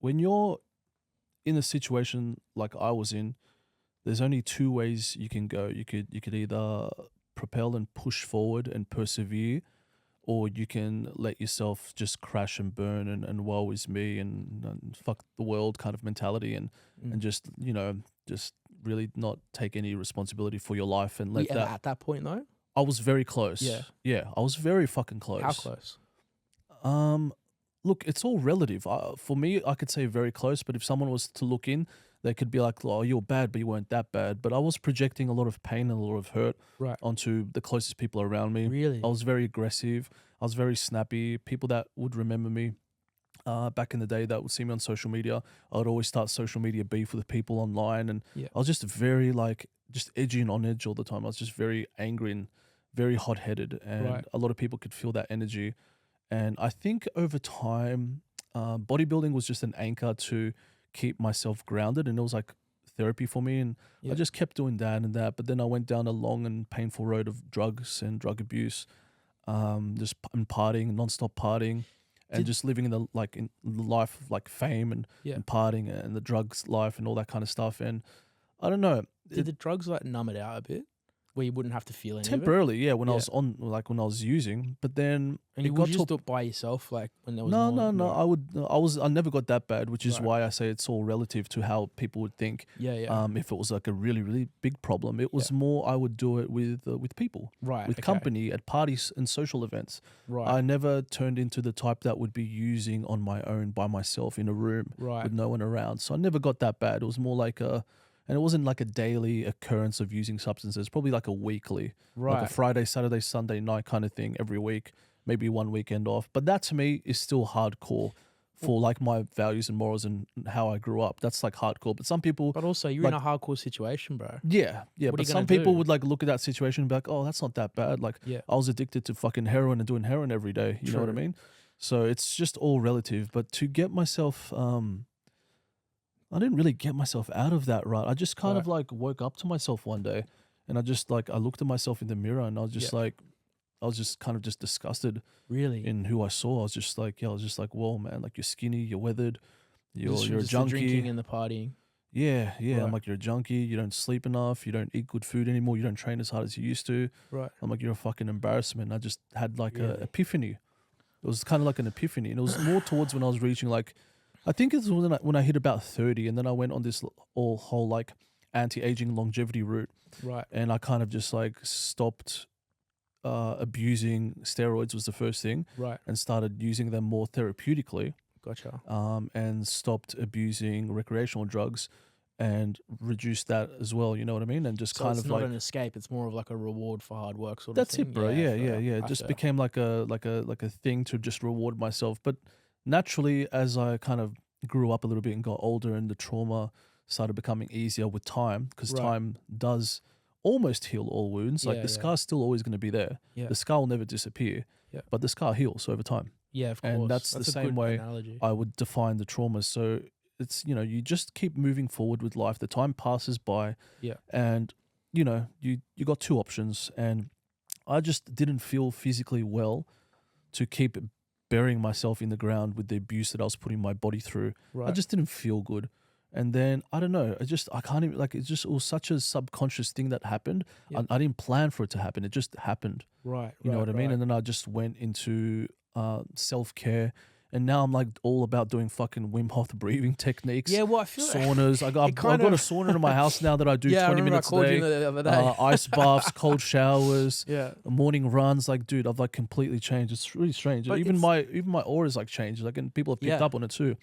when you're in a situation like I was in, there's only two ways you can go. You could either propel and push forward and persevere, or you can let yourself just crash and burn and woe is me and fuck the world kind of mentality and just just really not take any responsibility for your life and Were you let ever that. at that point though? I was very close. Yeah. Yeah, I was very fucking close. How close? Um, Look, it's all relative. For me, I could say very close, but if someone was to look in, they could be like, "Oh, you're bad, but you weren't that bad." But I was projecting a lot of pain and a lot of hurt Right. onto the closest people around me. Really? I was very aggressive. I was very snappy. People that would remember me back in the day that would see me on social media, I would always start social media beef with people online, and Yeah. I was just very just edgy and on edge all the time. I was just very angry and very hot headed, and Right. a lot of people could feel that energy. And I think over time, bodybuilding was just an anchor to keep myself grounded, and it was like therapy for me. And I Yeah. just kept doing that and that. But then I went down a long and painful road of drugs and drug abuse, and partying, nonstop partying, and Did- just living in the life of like fame Yeah. and partying and the drugs life and all that kind of stuff. And I don't know. Did the drugs like numb it out a bit, where you wouldn't have to feel any of it? Temporarily, yeah, when I Yeah. was when I was using, but then And you got would to just a do it by yourself, like when there was no. Right. I never got that bad, which is Right. why I say it's all relative to how people would think. Yeah. If it was like a really, really big problem, it was more I would do it with people, Right. with okay. company, at parties and social events. Right. I never turned into the type that would be using on my own by myself in a room Right. with no one around. So I never got that bad. It was more like and it wasn't like a daily occurrence of using substances, probably like a weekly, like a Right. Friday, Saturday, Sunday night kind of thing every week, maybe one weekend off. But that to me is still hardcore for like my values and morals and how I grew up. That's like hardcore. But some people, But also, you're in a hardcore situation, bro. yeah. What are But you some gonna people do? would like look at that situation and be like, oh, that's not that bad. Like Yeah. I was addicted to fucking heroin and doing heroin every day. You know what I True. mean? So it's just all relative. But to get myself, I didn't really get myself out of that rut. I just kind of like woke up to myself one day and I just like, I looked at myself in the mirror and I was just like, I was just kind of just disgusted Really? in who I saw. I was just like, whoa, man, like you're skinny, you're weathered, you're Just a from just the drinking junkie. and the partying. Yeah. I'm Right. like, you're a junkie, you don't sleep enough, you don't eat good food anymore, you don't train as hard as you used to. Right. I'm like, you're a fucking embarrassment. I just had like a Really? epiphany. It was kind of like an epiphany. And it was more towards when I was reaching like, I think it was when I hit about 30, and then I went on this whole like anti-aging longevity route, Right. and I kind of just like stopped abusing steroids was the first thing, Right. and started using them more therapeutically, Gotcha. and stopped abusing recreational drugs and reduced that as well, you know what I mean? And just So kind it's of not like an escape. It's more of like a reward for hard work sort of that's thing. it, bro. Yeah. fair. It I just feel. became like a thing to just reward myself. But naturally, as I kind of grew up a little bit and got older, and the trauma started becoming easier with time, because Right. time does almost heal all wounds. Like Yeah, the yeah. scar's still always going to be there. Yeah. The scar will never disappear. Yeah. But the scar heals over time. Yeah, of course. And that's the a same good way analogy. I would define the trauma. So it's, you just keep moving forward with life. The time passes by. Yeah. And, you got two options. And I just didn't feel physically well to keep burying myself in the ground with the abuse that I was putting my body through. Right. I just didn't feel good. And then, I don't know, I can't even, like, it was such a subconscious thing that happened. Yeah. I didn't plan for it to happen. It just happened. Right. You know what I mean? Right. And then I just went into self-care. And now I'm like all about doing fucking Wim Hof breathing techniques. Yeah, well, I feel saunas. I've got a sauna in my house now that I do yeah, 20 I remember minutes I called a day. you the other day. Ice baths, cold showers, Yeah. morning runs. Like, dude, I've like completely changed. It's really strange. But Even my aura is like changed. Like, and people have picked Yeah. up on it too.